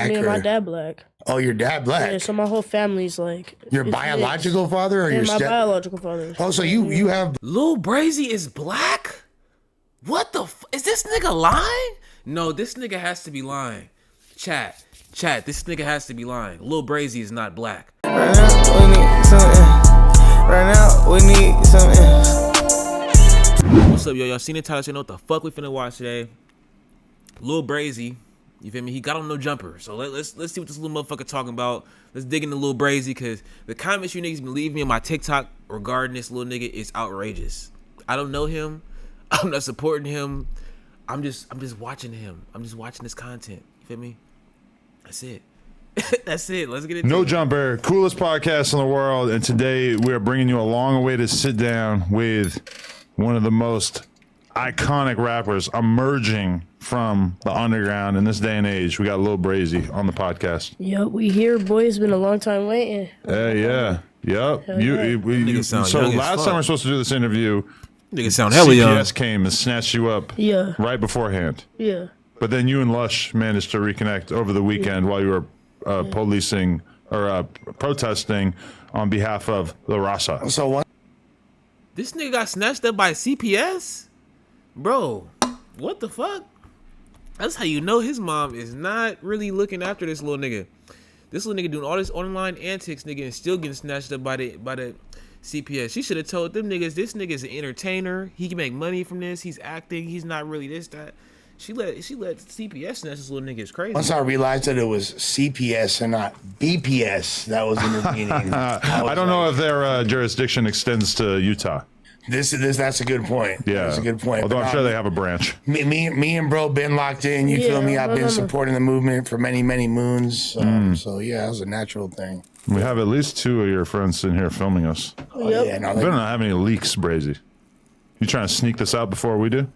black? Me and my dad black. Oh, your dad black. Yeah, so my whole family's like. Your biological father or your my biological father. Oh, so you have LilBrazzy is black? What the is this nigga lying? No, this nigga has to be lying. Chat, this nigga has to be lying. LilBrazzy is not black. Right now, we need something. Right now, we need something. What's up, yo? Y'all seen the title? So you know what the fuck we finna watch today. LilBrazzy, you feel me? He got on no jumper. So let's see what this little motherfucker talking about. Let's dig into LilBrazzy, because the comments you niggas been leaving me on my TikTok regarding this little nigga is outrageous. I don't know him. I'm not supporting him. I'm just watching him. I'm just watching his content. You feel me? That's it. That's it. Let's get into No it. Jumper, coolest podcast in the world, and today we are bringing you a long-awaited sit-down with one of the most iconic rappers emerging from the underground in this day and age. We got LilBrazzy on the podcast. Yup, we here, boy. It's been a long time waiting. Yeah. Yep. So last time we were supposed to do this interview, Nigga sound hella young. CPS came and snatched you up right beforehand. Yeah. But then you and Lush managed to reconnect over the weekend while you were policing or protesting on behalf of the Rasa. So what? This nigga got snatched up by CPS? Bro, what the fuck? That's how you know his mom is not really looking after this little nigga. This little nigga doing all this online antics, nigga, and still getting snatched up by the CPS. She should have told them niggas, this nigga's an entertainer. He can make money from this. He's acting. He's not really this, that. She let CPS snatch this little nigga. Is crazy. Once I realized that it was CPS and not BPS, that was intervening. I don't know if their jurisdiction extends to Utah. That's a good point. Yeah, that's a good point. Although I'm sure they have a branch. Me and bro been locked in. You feel me? I've been supporting the movement for many moons. So yeah, it was a natural thing. We have at least two of your friends in here filming us. Oh, yeah, no, We better not have any leaks, Brazy. You trying to sneak this out before we do?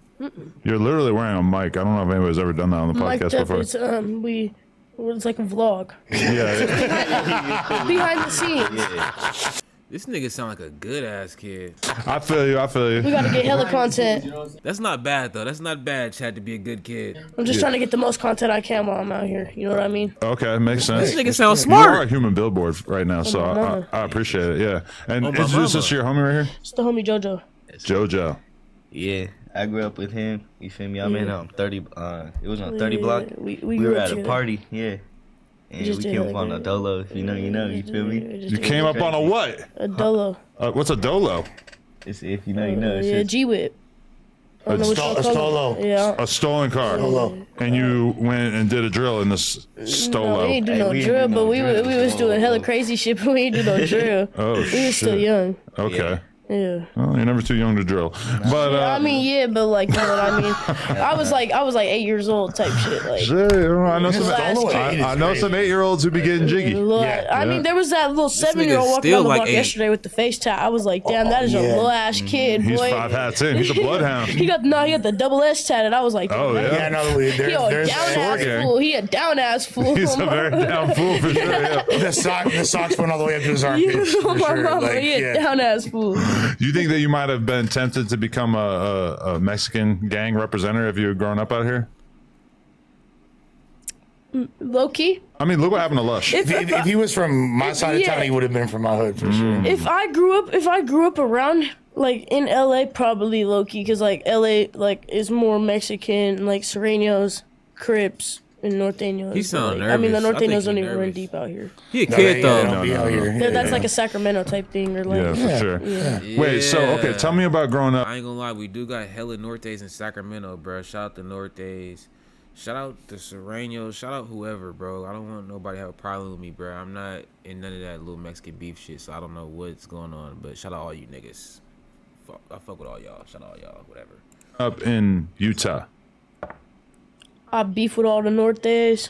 You're literally wearing a mic. I don't know if anybody's ever done that on the podcast before. It's like a vlog. Yeah. Behind the scenes. This nigga sound like a good ass kid. I feel you. We gotta get hella content. That's not bad though. That's not bad, Chad, to be a good kid. I'm just trying to get the most content I can while I'm out here. You know what I mean? Okay, makes sense. This nigga sounds You are smart. a human billboard right now, so I appreciate it. Yeah. And introduce us to your homie right here. It's the homie JoJo. JoJo. Yeah, I grew up with him. You feel me? I'm in 30. It was on 30 block. We We were at a together. party. Yeah. And we came up on a dolo. If you know, you know. You feel me? You came up on a what? A dolo. What's a dolo? It's if you know, you know. It's Yeah, just, G-Whip. I don't know what y'all A call it. stolo. Yeah. A stolen car. Stolo. And you went and did a drill in this No, we stolo. ain't do Hey, no we ain't drill, do but no we drill. was doing hella crazy shit, but we ain't do no drill. Oh, We was still shit. young. Okay. Yeah. Well, you're never too young to drill. But I mean, yeah, but like, you know what I mean? I was like 8 years old type shit. Like, shit, I know some, Stolo I know some 8-year-olds who be getting jiggy. I mean, there was that little 7-year-old walking still on the like block 8. yesterday with the face tat. I was like, damn, that is a little ass kid, boy. He's 5 hats in. He's a bloodhound. He got the double S tatted. I was like, Oh, yeah. Yeah, no, he there's a down ass gang. fool. He a down ass fool. He's a very down fool for sure. Yeah. the socks went all the way up to his armpits. You know, For my sure. mama, Like, he a yeah. down ass fool. You think that you might have been tempted to become a Mexican gang representative if you had grown up out here? Low key. I mean, look what happened to Lush. If he was from my side of town, he would have been from my hood for sure. If I grew up around like in LA, probably low key, because like LA like is more Mexican, like Serranos, Crips, and Norteños. He sound like, I mean, the nervous. I think Norteños he don't even run nervous. deep out here. He a kid though. Don't be out here. That's like a Sacramento type thing, or like Yeah, for sure. Yeah. Wait, so, okay, tell me about growing up. I ain't gonna lie, we do got hella Nortes in Sacramento, bro. Shout out to Nortes. Shout out to Serranos. Shout out whoever, bro. I don't want nobody to have a problem with me, bro. I'm not in none of that little Mexican beef shit, so I don't know what's going on. But shout out all you niggas. I fuck with all y'all. Shout out all y'all, whatever. Up in Utah. I beef with all the Nortes.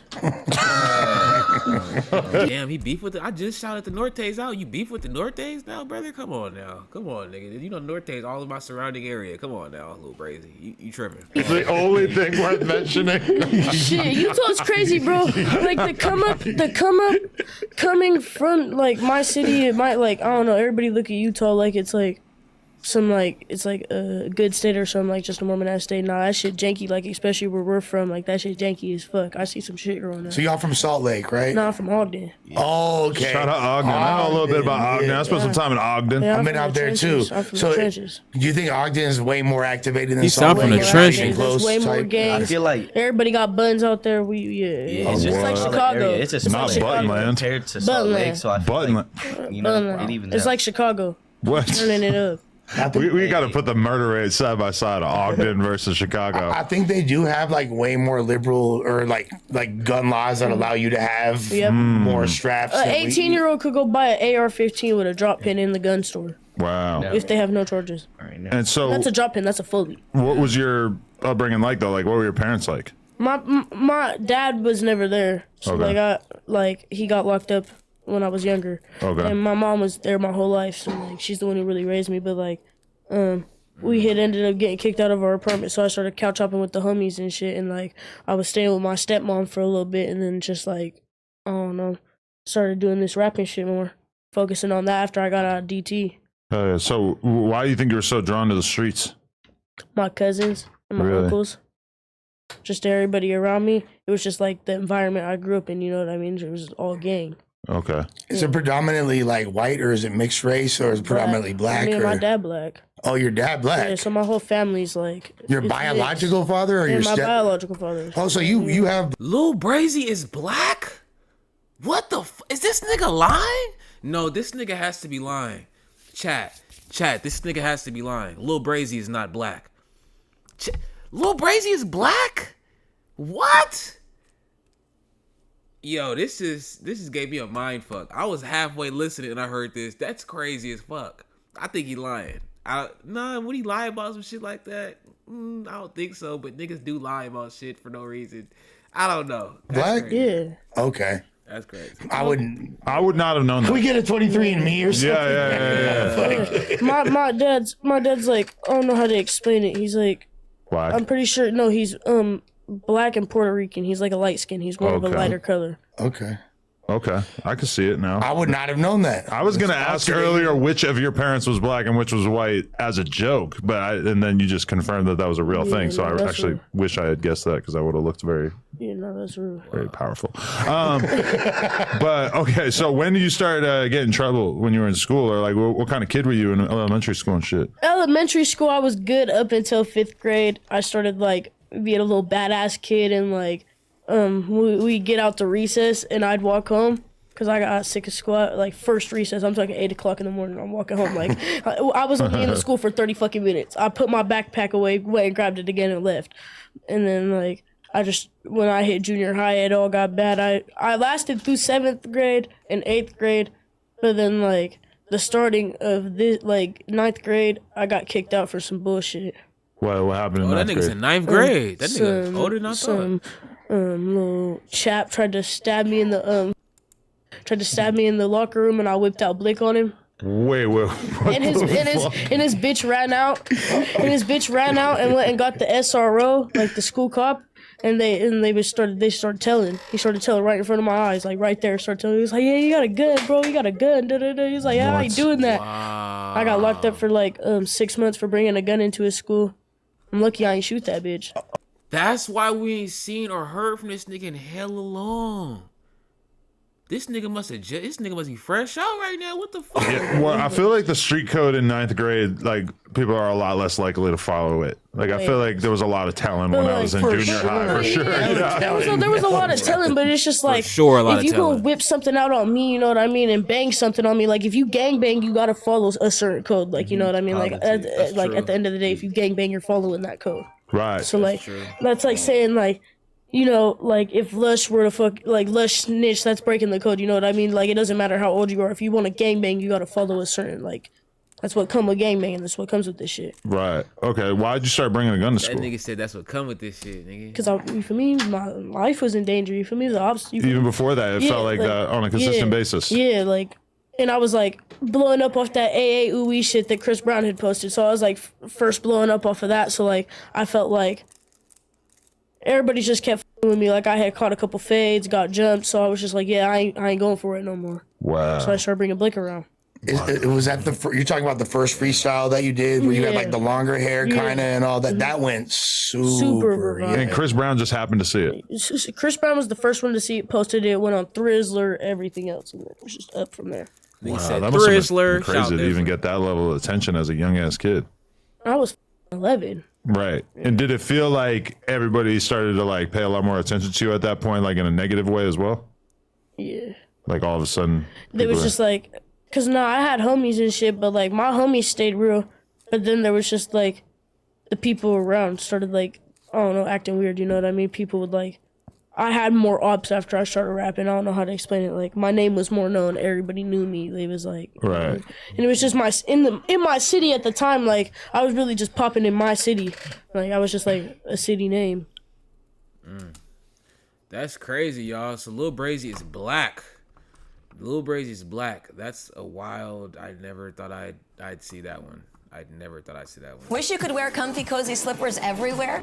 Damn, he beef with the. I just shouted the Nortes out. You beef with the Nortes now, brother? Come on now. Come on, nigga. You know Nortes all in my surrounding area. Come on now, LilBrazzy. You tripping. It's the only thing worth mentioning. Shit, Utah's crazy, bro. Like the come up coming from like my city, it might like I don't know. Everybody look at Utah like it's like some like it's like a good state or something, like just a Mormon ass state. Nah, that shit janky, like especially where we're from, like that shit janky as fuck. I see some shit growing up. So y'all from Salt Lake, right? Nah, I'm from Ogden. Oh, okay. Shout out Ogden. I know a little bit about Ogden. I spent some time in Ogden. Yeah, I've I'm been from out the there too. trenches. I'm from So the trenches. do you think Ogden is way more activated than He Salt sound from Lake? the Like, trenches. Asian There's close way more type? I gangs. feel like Everybody got buns out there. it's just just like a smaller Chicago. area. It's a Not smaller area Buttonland. compared to Salt Buttonland. Lake, so I feel Buttonland. like, you know, it evens It's out. like Chicago, What? turning it up. We got to put the murder rate side by side. Ogden versus Chicago. I think they do have like way more liberal or like gun laws that allow you to have Yep. more straps. An than we- 18-year-old could go buy an AR-15 with a drop pin in the gun store Wow. if they have no charges. Right now. And so, That's a drop pin. That's a fully. what was your upbringing like though? Like, what were your parents like? My dad was never there. So Okay. he got locked up when I was younger. Okay. And my mom was there my whole life. So like she's the one who really raised me. But like, we had ended up getting kicked out of our apartment. So I started couch hopping with the homies and shit. And like I was staying with my stepmom for a little bit, and then just like I don't know, started doing this rapping shit more, focusing on that after I got out of DT. So, why do you think you were so drawn to the streets? My cousins and my Really? uncles, just everybody around me. It was just like the environment I grew up in. You know what I mean? It was all gang. Okay. Is it predominantly like white or is it mixed race or is it predominantly black? Me and my or- dad black. Oh, your dad black. Yeah, so my whole family's like Your it's biological mixed. father or Yeah, your my step? biological father. Oh, so you have LilBrazzy is black? What the is this nigga lying? No, this nigga has to be lying. Chat, this nigga has to be lying. LilBrazzy is not black. LilBrazzy is black? What? Yo, this is gave me a mind fuck. I was halfway listening and I heard this. That's crazy as fuck. I think he lying. Would he lie about some shit like that? I don't think so, but niggas do lie about shit for no reason. I don't know. That's Black? crazy. Yeah. okay. That's crazy. I wouldn't. I would not have known Can we that. get a 23 and me or something? Yeah. My dad's like, I don't know how to explain it. He's like, Why? I'm pretty sure he's black and Puerto Rican. He's like a light skin. He's more of a Okay. lighter color. Okay. Okay, I can see it now. I would not have known that. I was gonna ask earlier which of your parents was black and which was white as a joke, and then you just confirmed that was a real thing. So no, I that's actually real. wish I had guessed that because I would have looked very, Yeah, no, that's real. very powerful. But okay, so when did you start getting in trouble when you were in school, or like what kind of kid were you in elementary school and shit? Elementary school, I was good up until 5th grade. I started like being a little badass kid, and like we get out to recess, and I'd walk home because I got sick of school. Like first recess, I'm talking 8 o'clock in the morning. I'm walking home like I was only in the school for 30 fucking minutes. I put my backpack away, went and grabbed it again and left. And then like when I hit junior high, it all got bad. I lasted through 7th grade and 8th grade, but then like the starting of this like 9th grade, I got kicked out for some bullshit. What happened in Oh, that ninth nigga's grade? in 9th grade. That nigga older than I thought. Some little chap tried to stab me in the locker room, and I whipped out Blick on him. Wait, what And his bitch ran out. And his bitch ran out and went and got the SRO, like the school cop. And they started telling. He started telling right in front of my eyes, like right there. Started telling. He was like, "Yeah, you got a gun, bro. You got a gun." Da, da, da. He's like, "Yeah, I ain't doing that." Wow. I got locked up for like 6 months for bringing a gun into his school. I'm lucky I ain't shoot that bitch. That's why we ain't seen or heard from this nigga in hella long. This nigga must be fresh out right now. What the fuck? Yeah, well, I feel like the street code in 9th grade, like people are a lot less likely to follow it. Like I feel like there was a lot of telling when I was in for junior high for sure. Yeah. So there was a lot of telling, but it's just like sure a lot if of you telling. gonna whip something out on me, you know what I mean, and bang something on me, like if you gang bang, you gotta follow a certain code, like you know what I mean, like at the end of the day, if you gang bang, you're following that code. Right. So like that's like saying like, you know, like if Lush were to Lush snitch, that's breaking the code. You know what I mean? Like it doesn't matter how old you are. If you want to gang bang, you gotta follow a certain like. That's what come with gang banging. That's what comes with this shit. Right. Okay. Why'd you start bringing a gun to That school? nigga said that's what come with this shit, nigga. Cause you feel me? My life was in danger. You feel me? The ops. You feel Even me? before that, it felt like that on a consistent basis. Yeah, like, and I was like blowing up off that AA ooey shit that Chris Brown had posted. So I was like first blowing up off of that. So like I felt like everybody just kept with me. Like I had caught a couple fades, got jumped. So I was just like, yeah, I ain't going for it no more. Wow. So I started bringing Blick around. It was at you're talking about the first freestyle that you did where you had like the longer hair kind of and all that. That went super. Yeah. And Chris Brown just happened to see it. Chris Brown was the first one to see it, posted it, went on Thrizzler, everything else, and it was just up from there. He Wow, said that must have Thrizzler. been crazy to even get that level of attention as a young ass kid. I was 11. Right. And did it feel like everybody started to like pay a lot more attention to you at that point, like in a negative way as well? Yeah. Like all of a sudden, It was just like, cause I had homies and shit, but like my homies stayed real, but then there was just like, the people around started like, I don't know, acting weird. You know what I mean? People would like, I had more ops after I started rapping. I don't know how to explain it. Like my name was more known. Everybody knew me. They was like, right. And it was just in my city at the time. Like I was really just popping in my city. Like I was just like a city name. That's crazy, y'all. So LilBrazzy is black. LilBrazzy is black. That's a wild. I never thought I'd see that one. I never thought I'd see that one. Wish you could wear comfy, cozy slippers everywhere?